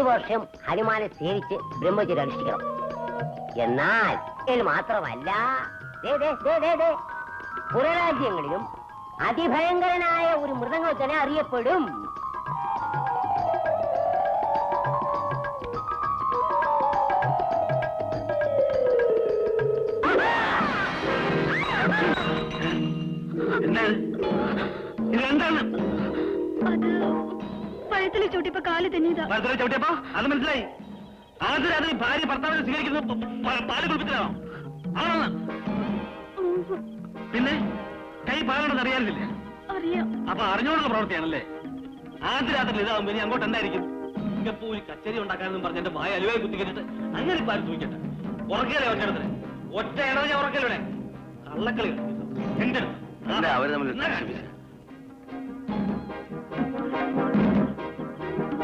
1 വർഷം ഹനുമാനെ സേവിച്ച് ബ്രഹ്മചര്യം അനുഷ്ഠിക്കണം. എന്നാൽ ഇത് മാത്രമല്ല, പുറരാജ്യങ്ങളിലും അതിഭയങ്കരനായ ഒരു മൃഗങ്ങൾ തന്നെ അറിയപ്പെടും. ഇതെന്താണ്? അത് പഴത്തിലെ ചവിട്ടിയപ്പോ കാല് തന്നെയതാ. പഴത്തിലെ ചവിട്ടിയപ്പോ അത് മനസ്സിലായി. ആദ്യം അതിന് ഭാര്യ ഭർത്താവിനെ സ്വീകരിക്കുന്നത് പാല് കുളിപ്പിച്ചതാണോ? ആണോ? പിന്നെ കൈ പാലാണെന്ന് അറിയാറില്ലേ? അറിയാം. അപ്പൊ അറിഞ്ഞോണ്ടുള്ള പ്രവൃത്തിയാണല്ലേ? ആദ്യ രാത്രി ഇതാവുമ്പോ ഇനി അങ്ങോട്ട് എന്തായിരിക്കും? ഇങ്ങപ്പോ ഒരു കച്ചേരി ഉണ്ടാക്കാനെന്നും പറഞ്ഞ എന്റെ വായ അലുവായി കുത്തിക്കിട്ട് അങ്ങനെ ഇപ്പൊ ആരും തൂക്കട്ടെ. ഉറക്കല്ലേ ഒറ്റയിടത്തിന്? ഒറ്റ ഇടവ് ഞാൻ ഉറക്കല്ലേ? കള്ളക്കളി എന്റെ അവര് തമ്മിൽ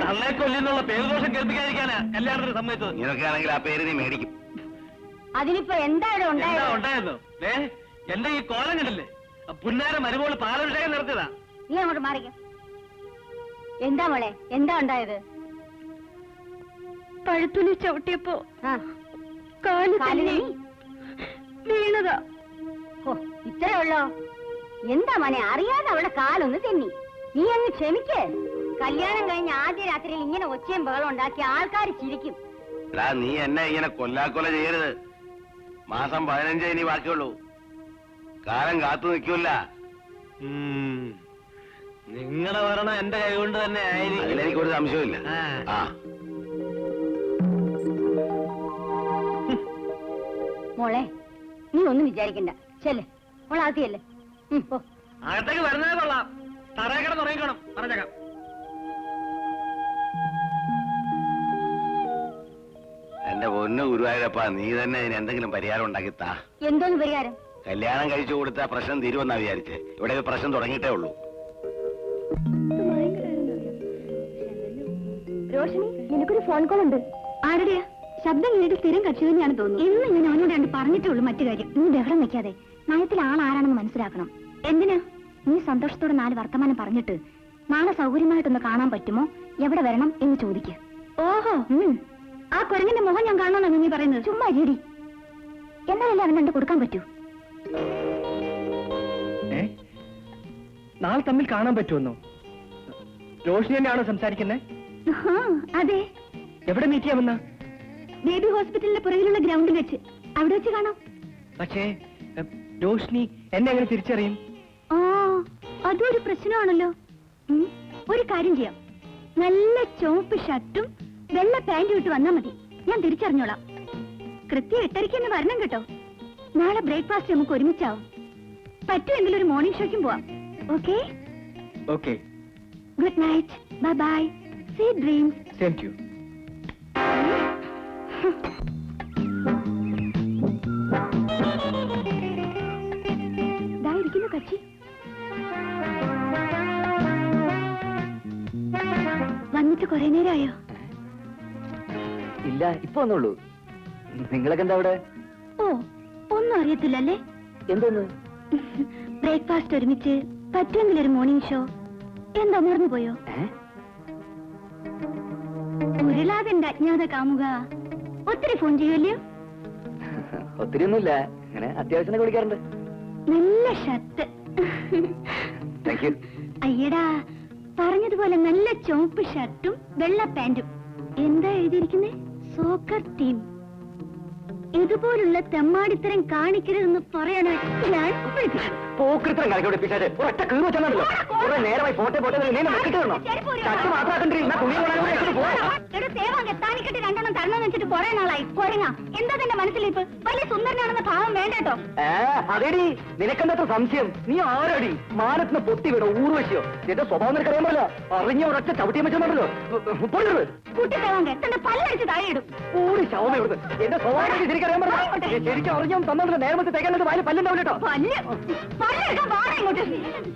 തള്ളെ കൊല്ലിന്നുള്ള പേരുദോഷം കേൾപ്പിക്കാതിരിക്കാനാ കല്യാണത്തിന് സമ്മതിച്ചത്. നിനക്കാണെങ്കിൽ ആ പേര് നീ മേടിക്കും. അതിനിപ്പോ എന്തായാലും ഉണ്ടായിരുന്നു. എന്റെ ഈ കോലം കണ്ടില്ലേ? പുന്നാര മരുമോള് പാലഭിഷേകം നടത്തിയതാ. നീ അങ്ങോട്ട് മാറിക്ക. എന്താ മോളെ, എന്താ ഉണ്ടായത്? പഴത്തുലി ചവിട്ടിയപ്പോ കാല് തന്നെ വീണതാ. ഇത്രേ ഉള്ളോ? എന്താ മോനെ, അറിയാതെ അവളുടെ കാലൊന്ന് തെന്നി. നീ അങ്ങ് ക്ഷമിക്കേ. കല്യാണം കഴിഞ്ഞ ആദ്യ രാത്രിയിൽ ഇങ്ങനെ ഒച്ചയും ബഹളം ഉണ്ടാക്കി ആൾക്കാർ ചിരിക്കും. നീ എന്നെ ഇങ്ങനെ കൊല്ലാക്കൊല ചെയ്യരുത്. മാസം 15 ഇനി ബാക്കിയുള്ളൂ. കാലം കാത്തു നിൽക്കൂല. നിങ്ങളുടെ ഭരണം എന്റെ കൈ കൊണ്ട് തന്നെ ആയിരിക്കും. അതിലെനിക്കൊരു സംശയമില്ല. മോളെ, നീ ഒന്നും വിചാരിക്കണ്ട. ചെല്ലേ മോളാത്തിയല്ലേ. അകത്തേക്ക് വരുന്നതേ കൊള്ളാം. തറയക്കട തുടങ്ങിക്കണം പറഞ്ഞേക്കാം. എന്റെ പൊന്നു ഗുരുവായൂരപ്പ, നീ തന്നെ ഇതിന് എന്തെങ്കിലും പരിഹാരം ഉണ്ടാക്കി താ. എന്തോന്ന് പരിഹാരം? കല്യാണം കഴിച്ചു കൊടുത്ത പ്രശ്നം തീരുമെന്നാ വിചാരിച്ചേ. ഇവിടെ പ്രശ്നം തുടങ്ങിയിട്ടേ ഉള്ളൂ. രോഷിനി, നിനക്കൊരു ഫോൺ കോൾ ഉണ്ട്. ആരുടെയാ? ശബ്ദം കേട്ടിട്ട് സ്ഥിരം കക്ഷി തന്നെയാണ് തോന്നുന്നു. ഇന്ന് ഞാൻ അവനോട് രണ്ട് പറഞ്ഞിട്ടേ ഉള്ളൂ. മറ്റു കാര്യം നീ ബഹളം വെക്കാതെ. നയത്തിൽ ആളാരാണെന്ന് മനസ്സിലാക്കണം. എന്തിനാ? നീ സന്തോഷത്തോടെ 4 വർത്തമാനം പറഞ്ഞിട്ട് നാളെ സൗകര്യമായിട്ടൊന്ന് കാണാൻ പറ്റുമോ, എവിടെ വരണം എന്ന് ചോദിക്കുക. ഓഹോ, ആ കുരങ്ങിന്റെ മുഖം ഞാൻ കാണണമെന്നാണ് നീ പറയുന്നത്? ചുമ്മാ ജേടി. എന്നാലല്ലേ അവൻ കണ്ട് കൊടുക്കാൻ പറ്റൂ. നാളെ തമ്മിൽ കാണാൻ പറ്റുമെന്നോ? രോഷിനി തന്നെയാണോ സംസാരിക്കുന്നത്? അതെ. എവിടെ മീറ്റ് ചെയ്യാമെന്ന? ബേബി ഹോസ്പിറ്റലിന്റെ പുറകിലുള്ള ഗ്രൗണ്ടിൽ വെച്ച്. അവിടെ വെച്ച് കാണാം. പക്ഷേ രോഷിനി എന്നെ എങ്ങനെ തിരിച്ചറിയും? അതൊരു പ്രശ്നമാണല്ലോ. ഒരു കാര്യം ചെയ്യാം, നല്ല ചുവപ്പ് ഷർട്ടും വെള്ള പാന്റും ഇട്ട് വന്നാൽ മതി. ഞാൻ തിരിച്ചറിഞ്ഞോളാം. കൃത്യം 8:30 വരണം കേട്ടോ. നാളെ ബ്രേക്ക്ഫാസ്റ്റ് നമുക്ക് ഒരുമിച്ചാവും. പറ്റുമെങ്കിൽ ഒരു മോർണിംഗ് ഷോയ്ക്കും പോവാം. Okay? Okay. Good night. Bye bye. Sweet dreams. Same to you. ഇതായിരിക്കുന്നു കക്ഷി. വന്നിട്ട് കുറെ നേരമായോ? ഇല്ല, ഇപ്പൊ വന്നുള്ളൂ. നിങ്ങളൊക്കെ എന്താ അവിടെ? ഓ, ഒന്നും അറിയത്തില്ലല്ലേ? എന്തോന്ന്? ബ്രേക്ക്ഫാസ്റ്റ് ഒരുമിച്ച്, പറ്റുമെങ്കിൽ ഒരു മോർണിംഗ് ഷോ. എന്താ മറന്നു പോയോ? ഉരുളാതെന്റെ അജ്ഞാത കാമുക ഒത്തിരി ഫോൺ ചെയ്യുമല്ലോ? ഒത്തിരി ഒന്നുമില്ല, ഇങ്ങനെ അത്യാവശ്യം വിളിക്കാറുണ്ട്. നല്ല ഷർട്ട്. അയ്യടാ, പറഞ്ഞതുപോലെ നല്ല ചുവപ്പ് ഷർട്ടും വെള്ള പാന്റും. എന്താ എഴുതിയിരിക്കുന്നേ? Soccer team. ഇതുപോലുള്ള തെമ്മാടിത്തരം കാണിക്കരുതെന്ന് പറയണ ഞാൻ പോക്കൃത്തരം കളിക്കോടിപ്പിച്ചാല് ഒറ്റ കീറ് വെച്ചാണല്ലോ. കുറെ നേരമായി പോട്ടെ പോട്ടെ താനിക്കിട്ട് 2 എണ്ണം തരണം വെച്ചിട്ട് കുറെ നാളായി. കുഴങ്ങ എന്താ തന്റെ മനസ്സിലിപ്പ്? വലിയ സുന്ദരനാണെന്ന ഭാവം വേണ്ടോ? അതേടി, നിനക്കെന്താ സംശയം? നീ ആരടി? മാനത്തിന് പൊട്ടി വീടോ ഊർവശിയോ? എന്റെ സ്വഭാവം നിനക്കറിയാൻ പറ്റില്ല. അറിഞ്ഞ ഒരൊറ്റ ചവിട്ടിയും വെച്ചാണല്ലോ. കുട്ടിത്തേവാങ്ക തന്റെ പല്ലടിച്ച് താഴെയിടും. ഊടി ശവമ ഇവിടുന്ന്. എന്റെ സ്വഭാവം ശരിക്കറിയാൻ പറ്റില്ല. ശരിക്കും അറിഞ്ഞാൽ തന്നത് നേരത്തെ തേക്കാനത് വായിൽ പല്ലുണ്ടാവില്ലോ.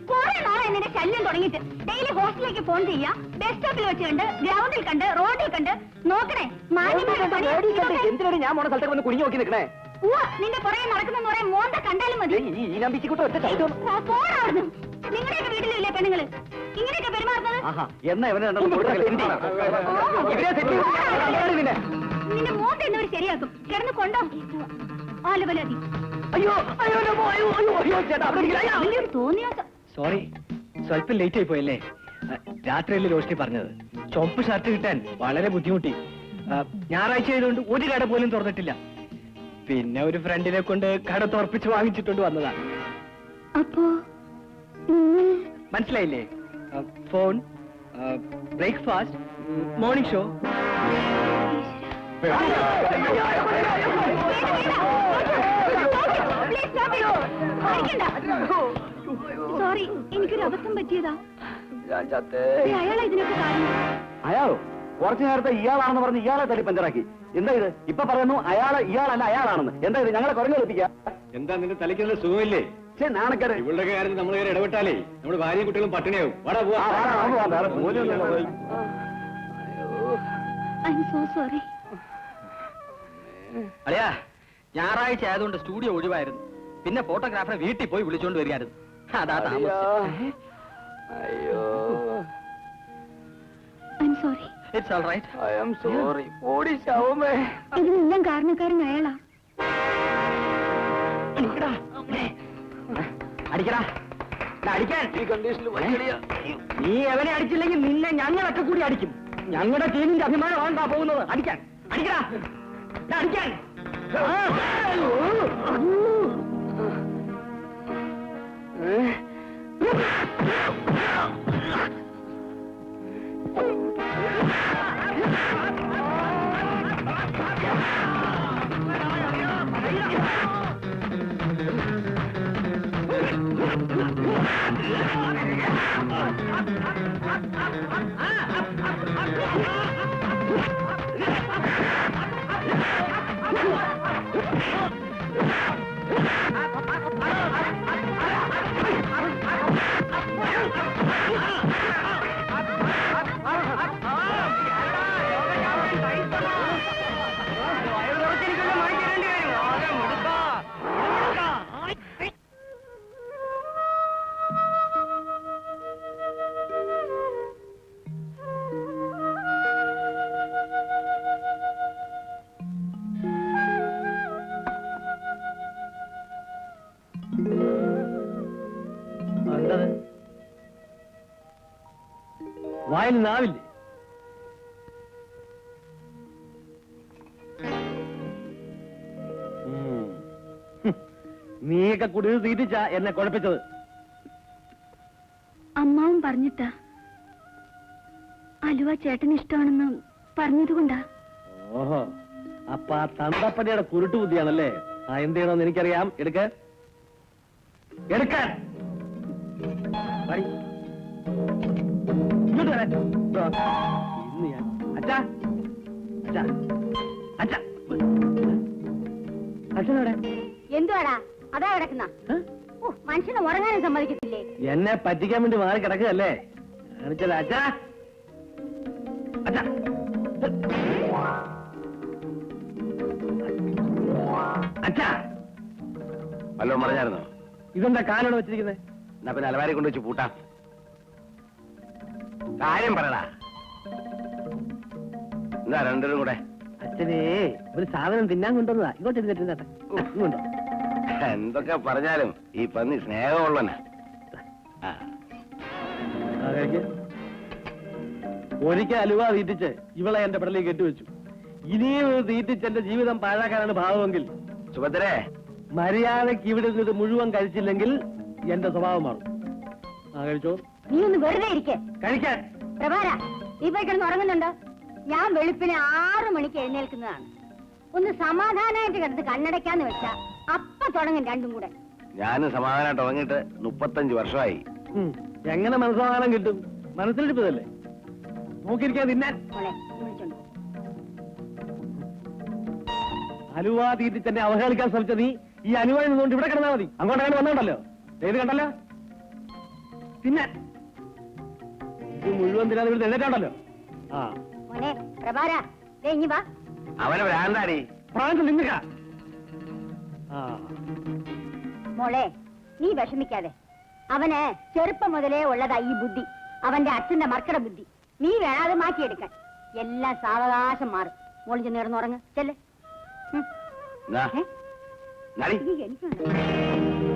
കുറെ നാളെ എന്നെ ശല്യം തുടങ്ങിയിട്ട്. ഡെയിലി ഹോസ്റ്റലിലേക്ക് ഫോൺ ചെയ്യാ, ബസ് സ്റ്റോപ്പിൽ വെച്ച് കണ്ട്, ഗ്രൗണ്ടിൽ കണ്ട്, റോഡിൽ കണ്ട്. നോക്കണേ, എന്തിനാണ് ഞാൻ മോണ സ്ഥലത്തേക്ക് വന്ന് കുഞ്ഞു നോക്കി നിൽക്കണേ? നിന്റെ പുറകെ നടക്കുന്ന പറയാൻ മോന്ത കണ്ടാലും മതി. ഈ നമ്പിച്ചിക്കൂട്ട് ഒറ്റ ചവിട്ടും. പോടാവുന്നു. നിങ്ങളുടെയൊക്കെ വീട്ടിലില്ലേ പെണ്ണുങ്ങള്? ഇങ്ങനെയൊക്കെ പെരുമാറുന്നത്? ആഹാ എന്നാ ഇവനെ രണ്ടെണ്ണം കൊടുത്തേ. ഇവരെ സെറ്റ് ചെയ്ത് നിന്നെ. നിന്റെ മോട്ട് എന്നവർ ശരിയാക്കും. കിടന്ന് കൊണ്ടോ ആലുവലാതി. അയ്യോ അയ്യോ അയ്യോ അയ്യോ അയ്യോ ചേട്ടാ അവിടെ ഇരിക്ക്. വലിയൊരു തോന്നിയാത്ത. സോറി സ്വല്പം ലേറ്റ് ആയി പോയല്ലേ. രാത്രിയല്ലേ റോഷ്നി പറഞ്ഞത്. ചുവപ്പ് ഷർട്ട് കിട്ടാൻ വളരെ ബുദ്ധിമുട്ടി. ഞായറാഴ്ച ആയതുകൊണ്ട് ഒരു കട പോലും തുറന്നിട്ടില്ല. പിന്നെ ഒരു ഫ്രണ്ടിനെ കൊണ്ട് കട തുറപ്പിച്ച് വാങ്ങിച്ചിട്ടുണ്ട് വന്നതാ. അപ്പോ മനസ്സിലായില്ലേ? Phone, breakfast, morning show. Sorry, എനിക്കൊരു അബദ്ധം പറ്റിയതാ. അയാളാ ഇതിനൊക്കെ കാരണം. അയാളോ? കുറച്ചു നേരത്തെ ഇയാളാണെന്ന് പറഞ്ഞ് ഇയാളെ തല്ലി പഞ്ചറാക്കി. എന്താ ഇത്? ഇപ്പൊ പറയുന്നു ഇയാളല്ല അയാളാണെന്ന്. എന്താ ഇത്? ഞങ്ങളെ കുറഞ്ഞു കളിപ്പിക്കുക. എന്താ നിന്റെ തലയ്ക്കുള്ള സുഖമില്ലേ? നാണക്കാരെ ഇവളുടെ കാര്യത്തിൽ നമ്മൾ കയറി ഇടപെട്ടാലേ നമ്മുടെ ഭാര്യയും കുട്ടികളും പട്ടിണിയാവും. വാടാ പോവാ. I M so sorry. അളിയാ, ഞായറാഴ്ച ആയതുകൊണ്ട് സ്റ്റുഡിയോ ഒഴിവായിരുന്നു. പിന്നെ ഫോട്ടോഗ്രാഫറെ വീട്ടിൽ പോയി വിളിച്ചോണ്ട് വരികയായിരുന്നു. അതാ താമസം. I am sorry. It's all right. I am sorry. ഓടി ശവമേ. ഇതിനെല്ലാം കാരണക്കാരൻ അയാളാ. അടിക്കടാ, അടിക്കാൻ. ഈ കണ്ടീഷനിൽ നീ എവനെ അടിച്ചില്ലെങ്കിൽ നിന്നെ ഞങ്ങളൊക്കെ കൂടി അടിക്കും. ഞങ്ങളുടെ ടീമിന്റെ അഭിമാനമാണ്ടാ പോകുന്നത്. അടിക്കാൻ, അടിക്കടാ, അടിക്കാൻ. വായിൽ നാവില്ലേ? നീയൊക്കെ കുടിൽ തീറ്റിച്ച എന്നെ കുഴപ്പിച്ചത്. അമ്മാവും പറഞ്ഞിട്ടാ. അലുവ ചേട്ടന് ഇഷ്ടമാണെന്ന് പറഞ്ഞതുകൊണ്ടാ. ഓഹോ, അപ്പൊ ആ തന്തപ്പടിയുടെ കുരുട്ടു ബുദ്ധിയാണല്ലേ? ആ എന്ത് ചെയ്യണമെന്ന് എനിക്കറിയാം. എടുക്കാൻ ഇങ്ങോട്ട് വരാൻ. ഇന്ന് ഞാൻ അച്ഛാ അച്ഛാ അച്ഛാ അച്ഛനോടെ എന്തുവാടാ അതാ കിടക്കുന്ന? മനുഷ്യനെ ഉറങ്ങാനും സമ്മതിക്കത്തില്ലേ? എന്നെ പറ്റിക്കാൻ വേണ്ടി മാറി കിടക്കുകയല്ലേ? കാണിച്ചല്ല അച്ഛാ അച്ഛാ. അച്ഛാ വല്ലോ പറഞ്ഞായിരുന്നോ? ഇതെന്താ കാലാണ് വെച്ചിരിക്കുന്നത്? എന്നാ പിന്നെ അലമാരി കൊണ്ട് വെച്ച് പൂട്ടാം. കാര്യം പറയടാ. എന്താ രണ്ടുപേരും കൂടെ? അച്ഛനെ ഒരു സാധനം തിന്നാൻ കൊണ്ടുവന്നതാ. ഇങ്ങോട്ട് ഇരുന്നിട്ട് ഇങ്ങോട്ടോ. എന്തൊക്കെ പറഞ്ഞാലും ഈ പന്നി സ്നേഹമുള്ളവനാ. ഒരിക്കൽ അലുവ തീറ്റിച്ച് ഇവളെ എന്റെ പെടലിൽ കെട്ടിവെച്ചു. ഇനിയും തീറ്റിച്ച് എന്റെ ജീവിതം പാഴാക്കാനാണ് ഭാവമെങ്കിൽ സുഭദ്രേ, മര്യാദക്ക് ഇവിടെ നിന്നിട്ട് മുഴുവൻ കഴിച്ചില്ലെങ്കിൽ എന്റെ സ്വഭാവം മാറും. കഴിച്ചോ. നീ ഒന്ന് വെറുതെ ഇരിക്കേ. കഴിക്കാൻ പ്രഭാര, നീ പോയി കിടന്ന് ഉറങ്ങുന്നുണ്ടോ? ഞാൻ വെളുപ്പിന് 6 മണിക്ക് എഴുന്നേൽക്കുന്നതാണ്. ഒന്ന് സമാധാനമായിട്ട് കിടന്ന് കണ്ണടയ്ക്കാന്ന് വെച്ചാ അപ്പൊ തുടങ്ങും രണ്ടും കൂടെ. ഞാനും സമാധാനമായിട്ട് ഉറങ്ങിയിട്ട് 35 വർഷമായി. എങ്ങനെ മനസ്സമാധാനം കിട്ടും? മനസ്സിലിരിപ്പതല്ലേ. നോക്കിയിരിക്കാൻ തിന്നാൻ. മോളെ വിളിച്ചോണ്ട് പോ. അലുവ തീറ്റിച്ച് എന്നെ അവഹേളിക്കാൻ ശ്രമിച്ച നീ ഈ അലുവയിൽ നിന്നുകൊണ്ട് ഇവിടെ കിടന്നാൽ മതി. അങ്ങോട്ട് അങ്ങനെ വന്നോണ്ടല്ലോ. ഏത് കണ്ടല്ലോ പിന്നെ ഇത് മുഴുവൻ തിന്നാൻ ഇവിടെ എഴുന്നേറ്റാണ്ടല്ലോ. ആ മോനെ പ്രഭാര, ഇനി വാ. അവനെ ഭ്രാന്താടി. പ്രാന്തം നിന്നുക. മോളെ നീ വിഷമിക്കാതെ. അവന് ചെറുപ്പം മുതലേ ഉള്ളതാ ഈ ബുദ്ധി. അവന്റെ അച്ഛന്റെ മർക്കട ബുദ്ധി. നീ വേണം അത് മാറ്റിയെടുക്കാൻ. എല്ലാം സാവകാശം മാറും. മോളിൽ ചെന്ന് കിടന്നുറങ്ങ് ചെല്ലേ. നാ, നാടി. എനിക്കുണ്ട്.